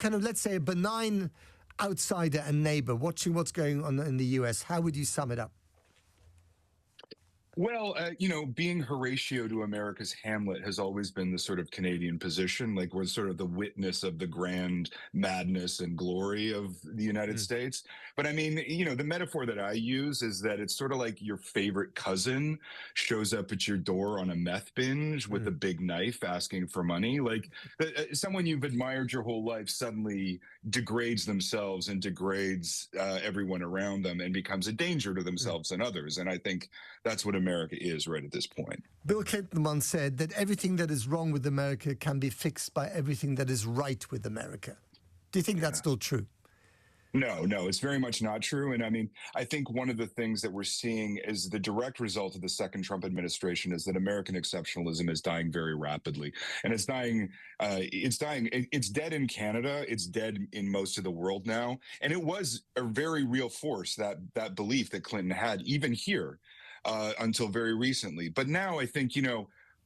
kind of, let's say, a benign outsider and neighbor watching what's going on in the US, how would you sum it up? Well, being Horatio to America's Hamlet has always been the sort of Canadian position. Like we're sort of the witness of the grand madness and glory of the United States. But I mean, the metaphor that I use is that it's sort of like your favorite cousin shows up at your door on a meth binge with a big knife asking for money. Like someone you've admired your whole life suddenly degrades themselves and degrades everyone around them and becomes a danger to themselves and others. And I think that's what America is right at this point. Bill Clinton once said that everything that is wrong with America can be fixed by everything that is right with America. Do you think that's still true? No, it's very much not true. And I mean, I think one of the things that we're seeing is the direct result of the second Trump administration is that American exceptionalism is dying very rapidly. And it's dying, it's dead in Canada, it's dead in most of the world now. And it was a very real force, that belief that Clinton had, even here, until very recently. But now I think,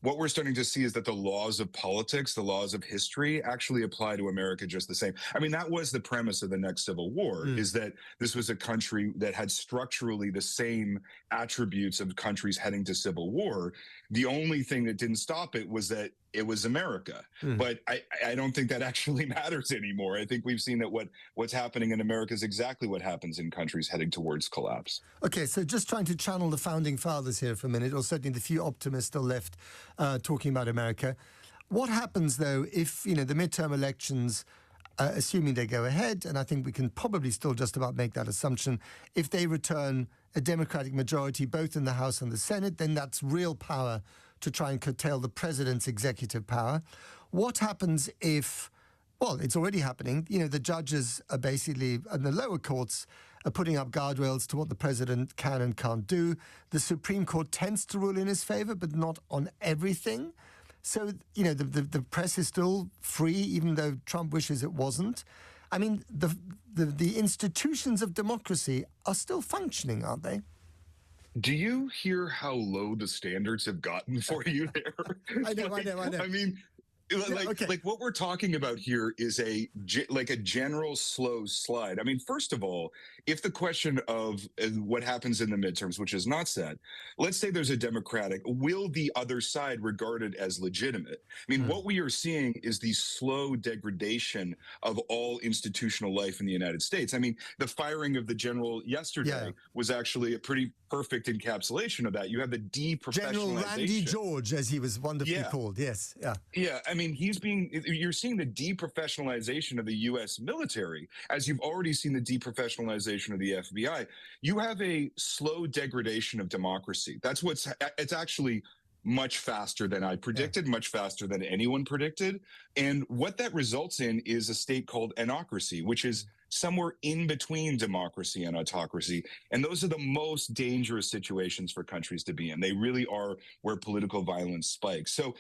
what we're starting to see is that the laws of politics, the laws of history actually apply to America just the same. I mean, that was the premise of the next Civil War, is that this was a country that had structurally the same attributes of countries heading to civil war. The only thing that didn't stop it was that it was America. But I don't think that actually matters anymore. I think we've seen that what's happening in America is exactly what happens in countries heading towards collapse. Okay, so just trying to channel the founding fathers here for a minute, or certainly the few optimists still left talking about America. What happens, though, if, the midterm elections, assuming they go ahead, and I think we can probably still just about make that assumption, if they return a Democratic majority both in the House and the Senate, then that's real power to try and curtail the president's executive power. What happens if, well, it's already happening, the judges are basically, and the lower courts are putting up guardrails to what the president can and can't do. The Supreme Court tends to rule in his favor, but not on everything. So, the press is still free, even though Trump wishes it wasn't. I mean, the institutions of democracy are still functioning, aren't they? Do you hear how low the standards have gotten for you there? I know. I mean, like what we're talking about here is a general slow slide. I mean, first of all, if the question of what happens in the midterms, which is not set, let's say there's a Democratic, will the other side regard it as legitimate? I mean, what we are seeing is the slow degradation of all institutional life in the United States. I mean, the firing of the general yesterday was actually a pretty perfect encapsulation of that. You have the deprofessionalization. General Randy George, as he was wonderfully called. Yes. Yeah. I mean, you're seeing the deprofessionalization of the U.S. military, as you've already seen the deprofessionalization of the FBI. You have a slow degradation of democracy. It's actually much faster than I predicted, much faster than anyone predicted. And what that results in is a state called anocracy, which is somewhere in between democracy and autocracy. And those are the most dangerous situations for countries to be in. They really are where political violence spikes. So,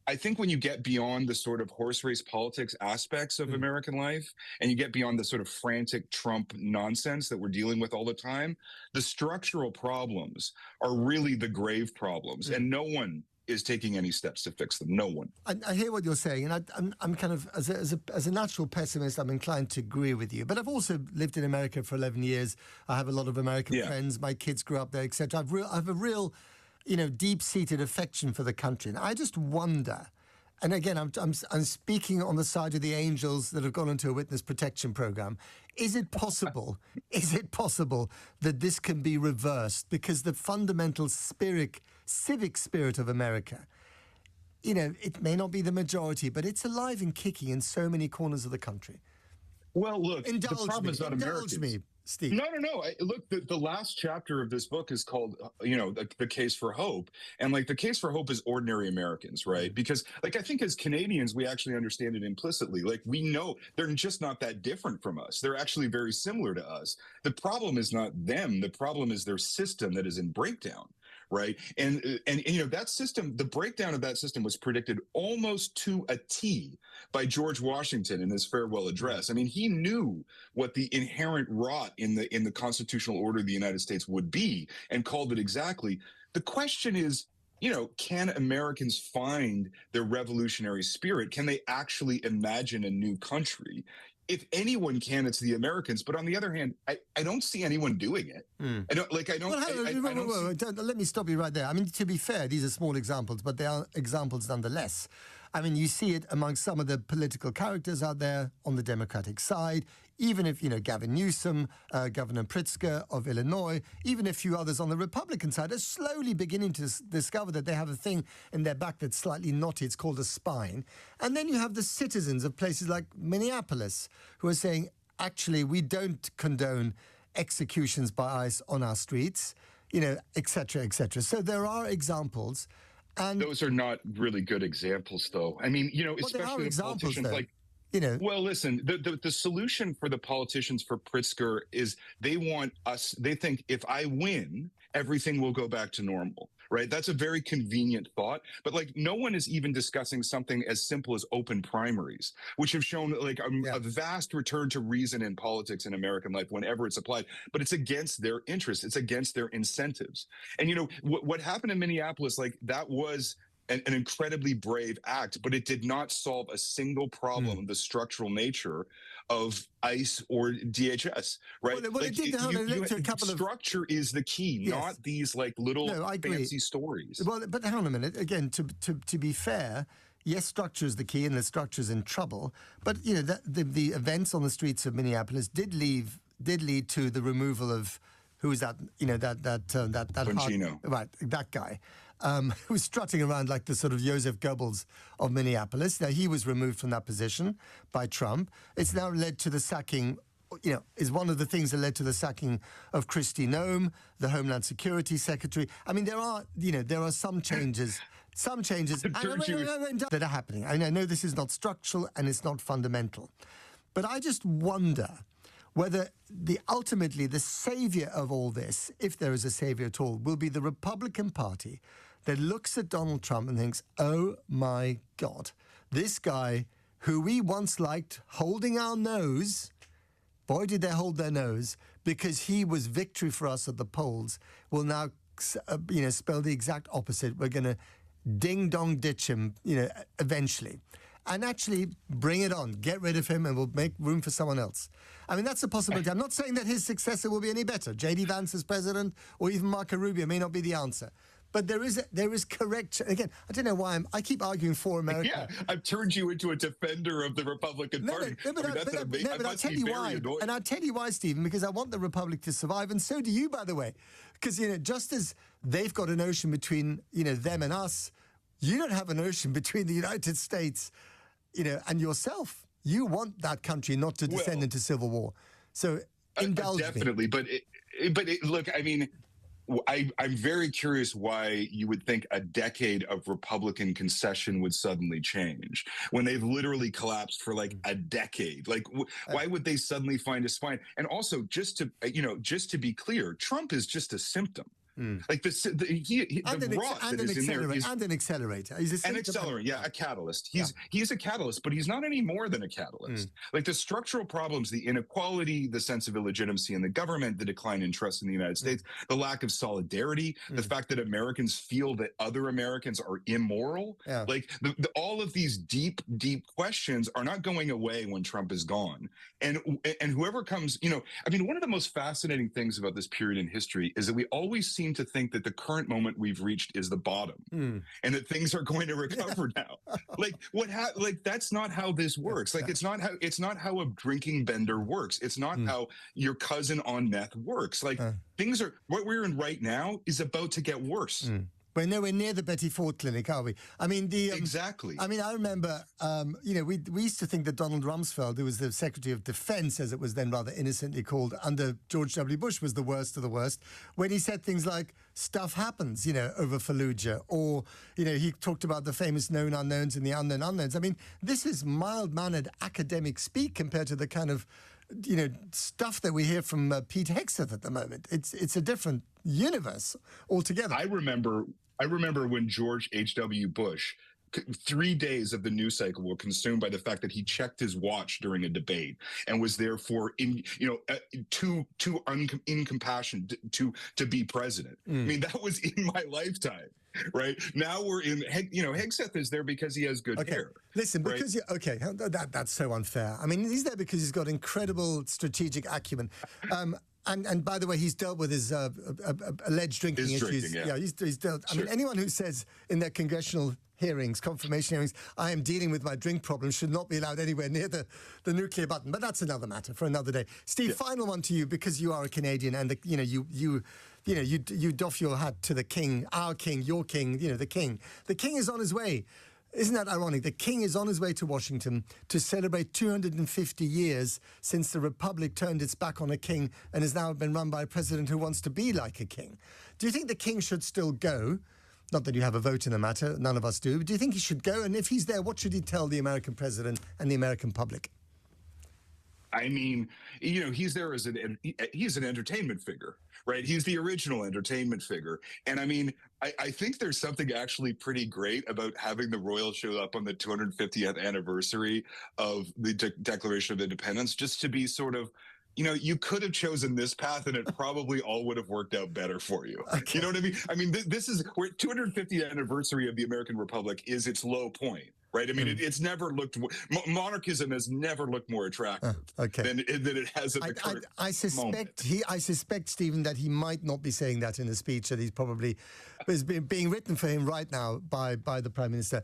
I think when you get beyond the sort of horse race politics aspects of American life, and you get beyond the sort of frantic Trump nonsense that we're dealing with all the time, the structural problems are really the grave problems, and no one is taking any steps to fix them. No one. I hear what you're saying, and I'm kind of, as a natural pessimist, I'm inclined to agree with you. But I've also lived in America for 11 years. I have a lot of American friends. My kids grew up there, etc. I have a real deep-seated affection for the country. And I just wonder, and again, I'm speaking on the side of the angels that have gone into a witness protection program. Is it possible that this can be reversed? Because the fundamental civic spirit of America, it may not be the majority, but it's alive and kicking in so many corners of the country. Well, look, the problem is not Americans. Indulge me, Steve. No. Look, the last chapter of this book is called, the Case for Hope. And the Case for Hope is ordinary Americans, right? Because I think as Canadians, we actually understand it implicitly. We know they're just not that different from us. They're actually very similar to us. The problem is not them. The problem is their system that is in breakdown. Right. And that system, the breakdown of that system was predicted almost to a T by George Washington in his farewell address. I mean, he knew what the inherent rot in the constitutional order of the United States would be and called it exactly. The question is can Americans find their revolutionary spirit? Can they actually imagine a new country? If anyone can, it's the Americans. But on the other hand, I don't see anyone doing it. I don't like. I don't. Well, I don't see- let me stop you right there. I mean, to be fair, these are small examples, but they are examples nonetheless. I mean, you see it among some of the political characters out there on the Democratic side, even if, Gavin Newsom, Governor Pritzker of Illinois, even a few others on the Republican side are slowly beginning to discover that they have a thing in their back that's slightly knotty. It's called a spine. And then you have the citizens of places like Minneapolis who are saying, actually, we don't condone executions by ICE on our streets, et cetera, et cetera. So there are examples. And those are not really good examples, though. I mean, there especially are the politicians though. like. Well, listen, the solution for the politicians for Pritzker is they think if I win, everything will go back to normal, right? That's a very convenient thought. But no one is even discussing something as simple as open primaries, which have shown a vast return to reason in politics in American life whenever it's applied. But it's against their interests. It's against their incentives. And, what happened in Minneapolis, that was an incredibly brave act, but it did not solve a single problem of the structural nature of ICE or DHS, right? Well, it did to a couple structure is the key, not these little fancy stories. Well, but hang on a minute. Again, to be fair, yes, structure is the key, and the structure is in trouble. But the events on the streets of Minneapolis did lead to the removal of who was that? That Bongino. Right, that guy. Who was strutting around like the sort of Joseph Goebbels of Minneapolis. Now, he was removed from that position by Trump. It's now led to the sacking, is one of the things that led to the sacking of Kristi Noem, the Homeland Security Secretary. I mean, there are some changes. That are happening. I know this is not structural and it's not fundamental. But I just wonder whether ultimately the savior of all this, if there is a savior at all, will be the Republican Party that looks at Donald Trump and thinks, oh my God, this guy who we once liked holding our nose, boy, did they hold their nose, because he was victory for us at the polls, will now, spell the exact opposite. We're going to ding-dong ditch him, eventually. And actually bring it on, get rid of him, and we'll make room for someone else. I mean, that's a possibility. I'm not saying that his successor will be any better. J.D. Vance as president, or even Marco Rubio may not be the answer. But there is correct. Again, I don't know why I keep arguing for America. Yeah, I've turned you into a defender of the Republican Party. But I'll tell you why. And I'll tell you why, Stephen, because I want the Republic to survive, and so do you, by the way. Because, just as they've got an ocean between, them and us, you don't have an ocean between the United States, and yourself. You want that country not to descend into civil war. So indulge me. Definitely. But look, I mean, I'm very curious why you would think a decade of Republican concession would suddenly change when they've literally collapsed for a decade. Why would they suddenly find a spine? And also, just to be clear, Trump is just a symptom. And an accelerator. He's an accelerant, a catalyst. He's a catalyst, but he's not any more than a catalyst. The structural problems, the inequality, the sense of illegitimacy in the government, the decline in trust in the United States, the lack of solidarity, the fact that Americans feel that other Americans are immoral. Yeah. All of these deep questions are not going away when Trump is gone. And whoever comes, one of the most fascinating things about this period in history is that we always seem to think that the current moment we've reached is the bottom and that things are going to recover now. That's not how this works. It's not how a drinking bender works. It's not how your cousin on meth works. What we're in right now is about to get worse. We're nowhere near the Betty Ford Clinic, are we? I mean, exactly. I mean, I remember, we used to think that Donald Rumsfeld, who was the Secretary of Defense, as it was then rather innocently called, under George W. Bush, was the worst of the worst, when he said things like, stuff happens, over Fallujah, or, he talked about the famous known unknowns and the unknown unknowns. I mean, this is mild-mannered academic speak compared to the kind of stuff that we hear from Pete Hegseth at the moment. It's a different universe altogether. I remember when George H.W. Bush, 3 days of the news cycle were consumed by the fact that he checked his watch during a debate and was therefore too incompassionate to be president. I mean, that was in my lifetime. right? Now we're in, Hegseth is there because he has good Okay, hair. listen, right? because that's so unfair. I mean, he's there because he's got incredible strategic acumen. And by the way, he's dealt with his alleged drinking His issues. drinking, yeah. He's dealt. I Sure. mean, anyone who says in their congressional hearings, confirmation hearings, I am dealing with my drink problem, should not be allowed anywhere near the nuclear button. But that's another matter for another day. Steve, Yeah. final one to you, because you are a Canadian, and you doff your hat to the king, our king, your king, the king. The king is on his way. Isn't that ironic? The king is on his way to Washington to celebrate 250 years since the Republic turned its back on a king and has now been run by a president who wants to be like a king. Do you think the king should still go? Not that you have a vote in the matter, none of us do, but do you think he should go? And if he's there, what should he tell the American president and the American public? I mean, he's there he's an entertainment figure, right? He's the original entertainment figure. And I mean, I think there's something actually pretty great about having the royal show up on the 250th anniversary of the Declaration of Independence, just to be sort of, you could have chosen this path and it probably all would have worked out better for you. Okay. You know what I mean? I mean, this is where 250th anniversary of the American Republic is its low point. Right. I mean, it's never looked. Monarchism has never looked more attractive than it has at the current moment. I suspect, Stephen, that he might not be saying that in a speech that he's probably is being written for him right now by the Prime Minister.